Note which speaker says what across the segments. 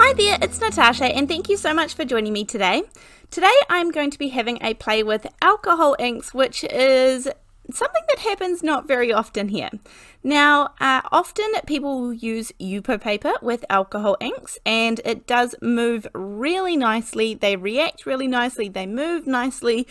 Speaker 1: Hi there, it's Natasha and thank you so much for joining me today. Today I'm going to be having a play with alcohol inks, which is something that happens not very often here. Now, often people will use Yupo paper with alcohol inks and it does move really nicely. They react really nicely, they move nicely,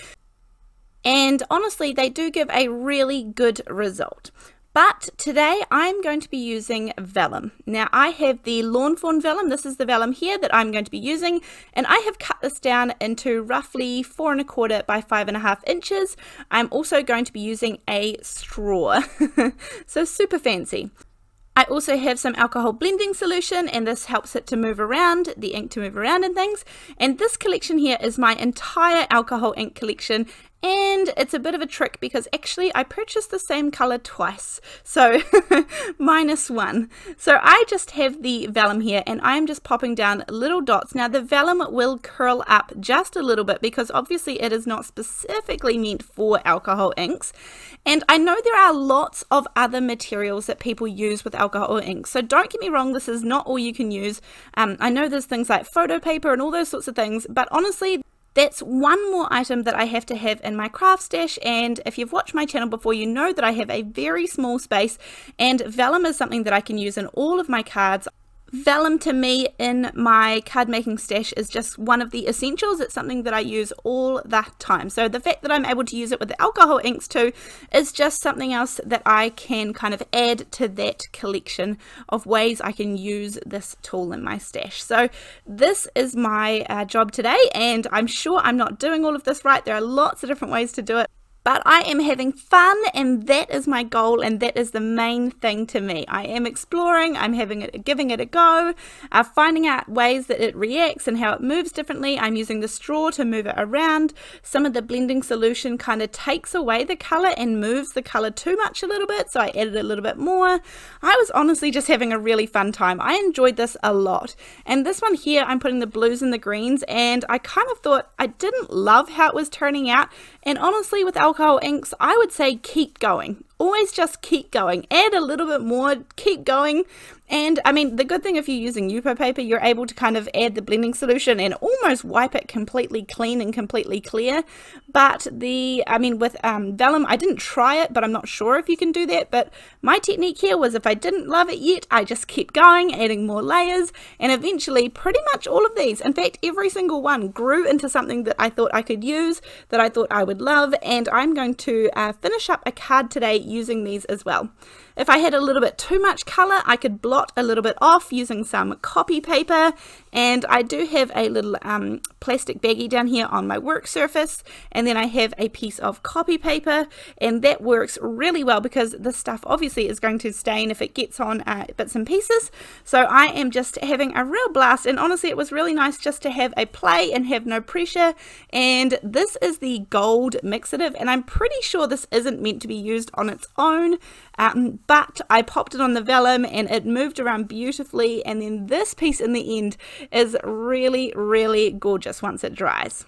Speaker 1: and honestly they do give a really good result. But today I'm going to be using vellum. Now I have the Lawn Fawn vellum. This is the vellum here that I'm going to be using, and I have cut this down into roughly 4 1/4 by 5.5 inches. I'm also going to be using a straw, so super fancy. I also have some alcohol blending solution, and this helps it to move around, the ink to move around and things. And this collection here is my entire alcohol ink collection, and it's a bit of a trick because actually I purchased the same color twice, so -1. So I just have the vellum here and I'm just popping down little dots. Now the vellum will curl up just a little bit because obviously it is not specifically meant for alcohol inks, and I know there are lots of other materials that people use with alcohol inks, so don't get me wrong, this is not all you can use. I know there's things like photo paper and all those sorts of things, but honestly that's one more item that I have to have in my craft stash. And if you've watched my channel before, you know that I have a very small space, and vellum is something that I can use in all of my cards. Vellum to me in my card making stash is just one of the essentials. It's something that I use all the time. So the fact that I'm able to use it with the alcohol inks too is just something else that I can kind of add to that collection of ways I can use this tool in my stash. So this is my job today, and I'm sure I'm not doing all of this right. There are lots of different ways to do it, but I am having fun, and that is my goal, and that is the main thing to me. I am exploring, I'm giving it a go, finding out ways that it reacts and how it moves differently. I'm using the straw to move it around. Some of the blending solution kind of takes away the color and moves the color too much a little bit, so I added a little bit more. I was honestly just having a really fun time. I enjoyed this a lot. And this one here, I'm putting the blues and the greens, and I kind of thought I didn't love how it was turning out. And honestly, with alcohol inks, I would say keep going. Always just keep going. Add a little bit more, keep going. And I mean, the good thing if you're using Yupo paper, you're able to kind of add the blending solution and almost wipe it completely clean and completely clear. But with vellum, I didn't try it, but I'm not sure if you can do that. But my technique here was if I didn't love it yet, I just kept going, adding more layers, and eventually pretty much all of these, in fact every single one, grew into something that I thought I could use, that I thought I would love. And I'm going to finish up a card today using these as well. If I had a little bit too much color, I could blot a little bit off using some copy paper, and I do have a little plastic baggie down here on my work surface, and then I have a piece of copy paper, and that works really well because this stuff obviously is going to stain if it gets on bits and pieces. So I am just having a real blast, and honestly it was really nice just to have a play and have no pressure. And this is the gold mixative, and I'm pretty sure this isn't meant to be used on its own, but I popped it on the vellum and it moved around beautifully, and then this piece in the end is really, really gorgeous once it dries.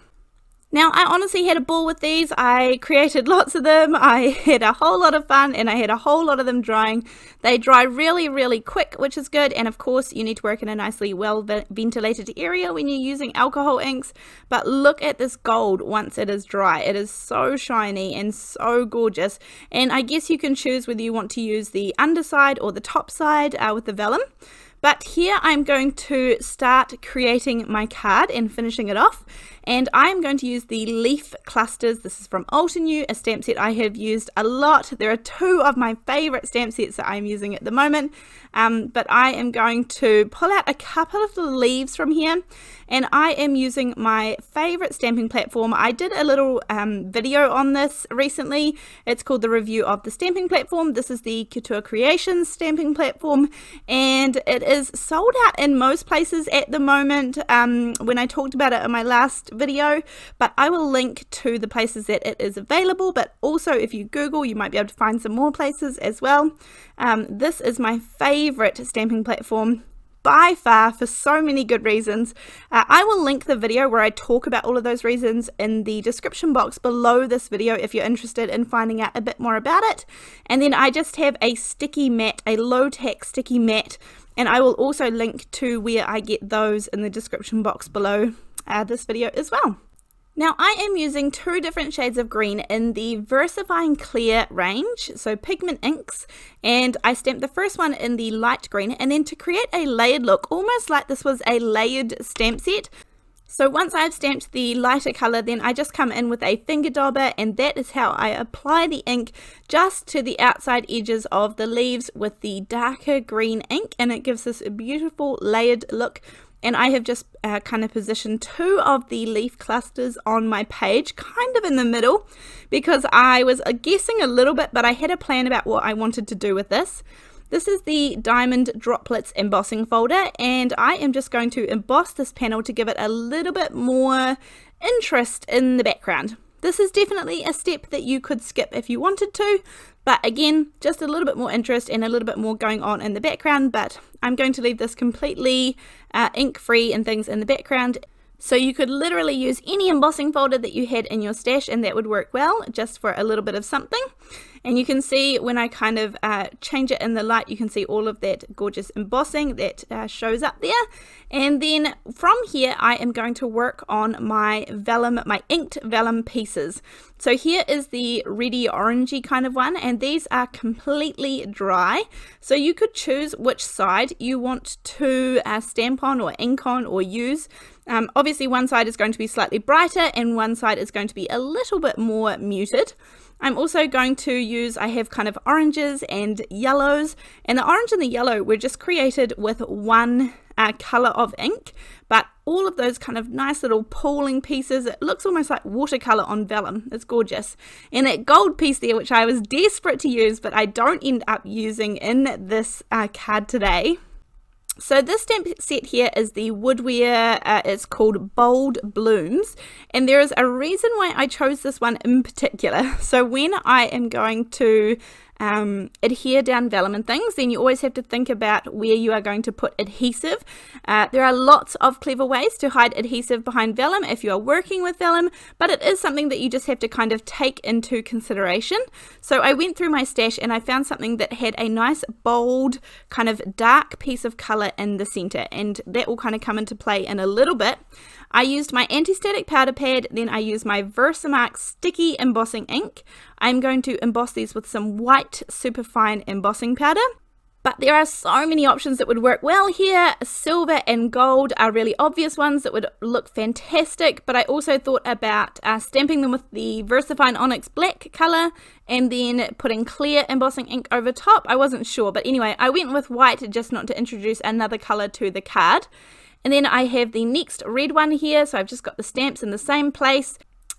Speaker 1: Now, I honestly had a ball with these. I created lots of them. I had a whole lot of fun, and I had a whole lot of them drying. They dry really, really quick, which is good. And of course, you need to work in a nicely well ventilated area when you're using alcohol inks. But look at this gold once it is dry. It is so shiny and so gorgeous. And I guess you can choose whether you want to use the underside or the top side with the vellum. But here I'm going to start creating my card and finishing it off, and I'm going to use the leaf clusters. This is from Altenew, a stamp set I have used a lot. There are 2 of my favorite stamp sets that I'm using at the moment, but I am going to pull out a couple of the leaves from here, and I am using my favorite stamping platform. I did a little video on this recently. It's called the review of the stamping platform. This is the Couture Creations stamping platform, and it is sold out in most places at the moment when I talked about it in my last video, but I will link to the places that it is available. But also if you Google, you might be able to find some more places as well. This is my favorite stamping platform. by far for so many good reasons. I will link the video where I talk about all of those reasons in the description box below this video if you're interested in finding out a bit more about it. And then I just have a sticky mat, a low-tack sticky mat, and I will also link to where I get those in the description box below this video as well. Now I am using 2 different shades of green in the VersaFine Clear range, so pigment inks, and I stamped the first one in the light green, and then to create a layered look, almost like this was a layered stamp set. So once I've stamped the lighter colour, then I just come in with a finger dauber, and that is how I apply the ink just to the outside edges of the leaves with the darker green ink, and it gives this a beautiful layered look. And I have just kind of positioned 2 of the leaf clusters on my page, kind of in the middle, because I was guessing a little bit, but I had a plan about what I wanted to do with this. This is the Diamond Droplets embossing folder, and I am just going to emboss this panel to give it a little bit more interest in the background. This is definitely a step that you could skip if you wanted to, but again, just a little bit more interest and a little bit more going on in the background, but I'm going to leave this completely ink-free and things in the background. So you could literally use any embossing folder that you had in your stash and that would work well, just for a little bit of something. And you can see when I kind of change it in the light, you can see all of that gorgeous embossing that shows up there. And then from here, I am going to work on my vellum, my inked vellum pieces. So here is the reddy orangey kind of one, and these are completely dry. So you could choose which side you want to stamp on or ink on or use. Obviously one side is going to be slightly brighter and one side is going to be a little bit more muted. I'm also going to use, I have kind of oranges and yellows, and the orange and the yellow were just created with one color of ink, but all of those kind of nice little pooling pieces, it looks almost like watercolor on vellum. It's gorgeous. And that gold piece there, which I was desperate to use, but I don't end up using in this card today. So this stamp set here is the Woodware, it's called Bold Blooms, and there is a reason why I chose this one in particular. So when I am going to adhere down vellum and things, then you always have to think about where you are going to put adhesive. There are lots of clever ways to hide adhesive behind vellum if you are working with vellum, but it is something that you just have to kind of take into consideration. So I went through my stash and I found something that had a nice bold kind of dark piece of color in the center, and that will kind of come into play in a little bit. I used my anti-static powder pad, then I used my Versamark sticky embossing ink. I'm going to emboss these with some white superfine embossing powder. But there are so many options that would work well here. Silver and gold are really obvious ones that would look fantastic, but I also thought about stamping them with the VersaFine Onyx Black color and then putting clear embossing ink over top. I wasn't sure, but anyway, I went with white just not to introduce another color to the card. And then I have the next red one here, so I've just got the stamps in the same place.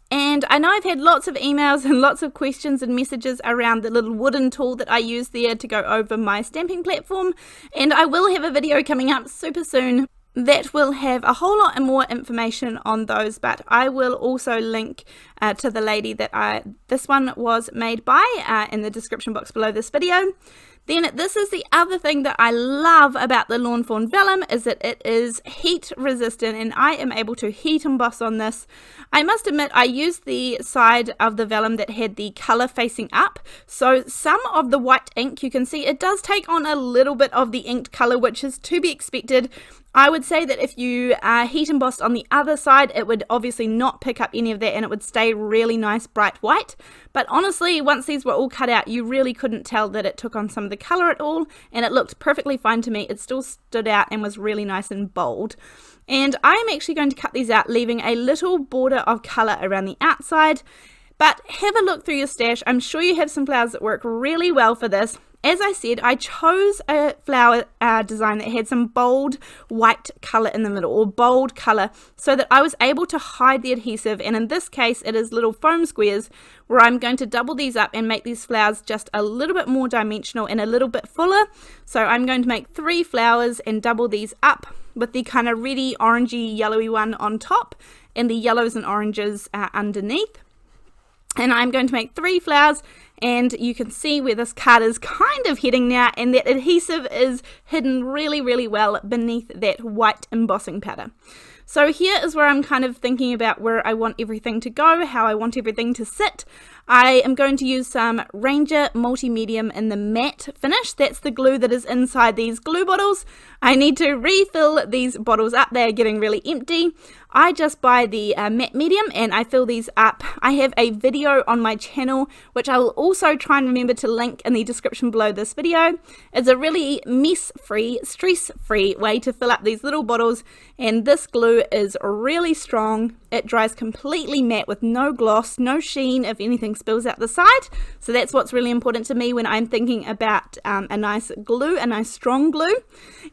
Speaker 1: And I know I've had lots of emails and lots of questions and messages around the little wooden tool that I use there to go over my stamping platform. And I will have a video coming up super soon that will have a whole lot more information on those, but I will also link to the lady that this one was made by in the description box below this video. Then this is the other thing that I love about the Lawn Fawn Vellum, is that it is heat resistant and I am able to heat emboss on this. I must admit I used the side of the vellum that had the colour facing up, so some of the white ink, you can see it does take on a little bit of the inked colour, which is to be expected. I would say that if you heat embossed on the other side, it would obviously not pick up any of that and it would stay really nice bright white. But honestly, once these were all cut out, you really couldn't tell that it took on some of the colour at all, and it looked perfectly fine to me. It still stood out and was really nice and bold. And I'm actually going to cut these out, leaving a little border of colour around the outside. But have a look through your stash. I'm sure you have some flowers that work really well for this. As I said, I chose a flower design that had some bold white colour in the middle, or bold colour, so that I was able to hide the adhesive, and in this case it is little foam squares where I'm going to double these up and make these flowers just a little bit more dimensional and a little bit fuller. So I'm going to make 3 flowers and double these up with the kind of reddy, orangey, yellowy one on top and the yellows and oranges underneath. And I'm going to make 3 flowers and you can see where this card is kind of heading now, and that adhesive is hidden really, really well beneath that white embossing powder. So here is where I'm kind of thinking about where I want everything to go, how I want everything to sit. I am going to use some Ranger Multi-Medium in the matte finish. That's the glue that is inside these glue bottles. I need to refill these bottles up. They are getting really empty. I just buy the matte medium and I fill these up. I have a video on my channel, which I will also try and remember to link in the description below this video. It's a really mess-free, stress-free way to fill up these little bottles, and this glue is really strong. It dries completely matte with no gloss, no sheen if anything spills out the side. So that's what's really important to me when I'm thinking about a nice glue, a nice strong glue.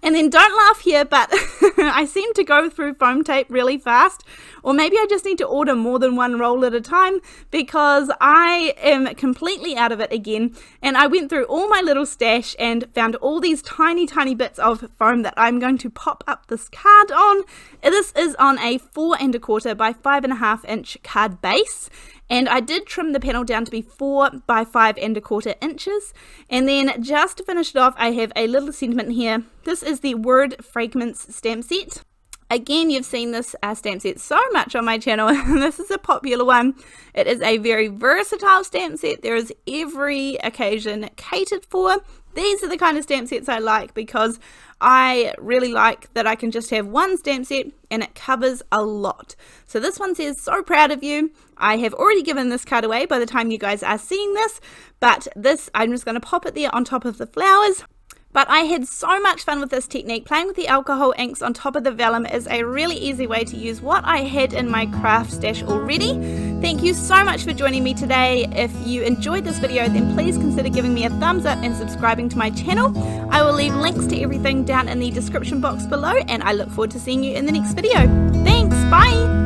Speaker 1: And then don't laugh here, but I seem to go through foam tape really fast, or maybe I just need to order more than one roll at a time, because I am completely out of it again. And I went through all my little stash and found all these tiny bits of foam that I'm going to pop up this card on. This is on a 4 1/4 by 5.5 inch card base, and I did trim the panel down to be 4 by 5 1/4 inches. And then just to finish it off, I have a little sentiment here. This is the Word Fragments stamp set. Again, you've seen this stamp set so much on my channel, and this is a popular one. It is a very versatile stamp set. There is every occasion catered for. These are the kind of stamp sets I like, because I really like that I can just have one stamp set and it covers a lot. So this one says, "So proud of you." I have already given this card away by the time you guys are seeing this, but this, I'm just going to pop it there on top of the flowers. But I had so much fun with this technique. Playing with the alcohol inks on top of the vellum is a really easy way to use what I had in my craft stash already. Thank you so much for joining me today. If you enjoyed this video, then please consider giving me a thumbs up and subscribing to my channel. I will leave links to everything down in the description box below, and I look forward to seeing you in the next video. Thanks, bye!